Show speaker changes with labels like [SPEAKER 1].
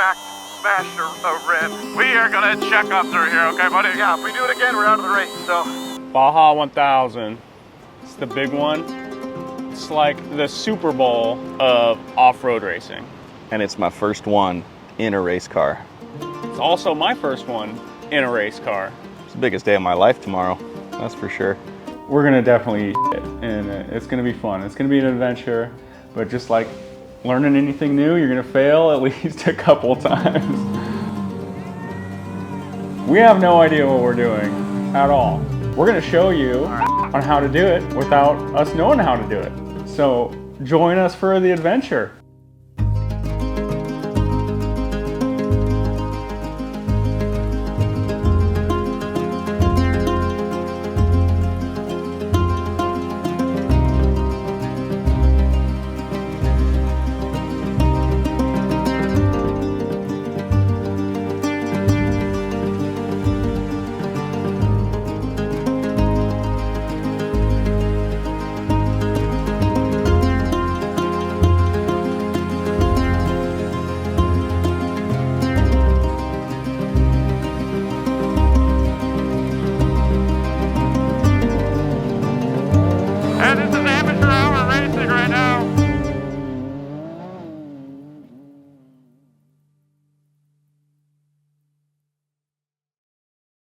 [SPEAKER 1] cracked, smashed a rim. We are gonna check up through here, okay, buddy? Yeah, if we do it again, we're out of the race, so.
[SPEAKER 2] Baja 1000. It's the big one. It's like the Super Bowl of off-road racing.
[SPEAKER 3] And it's my first one in a race car.
[SPEAKER 2] It's also my first one in a race car.
[SPEAKER 3] It's the biggest day of my life tomorrow, that's for sure.
[SPEAKER 2] We're gonna definitely eat it, and it's gonna be fun. It's gonna be an adventure, but just like learning anything new, you're gonna fail at least a couple times. We have no idea what we're doing at all. We're gonna show you on how to do it without us knowing how to do it. So join us for the adventure.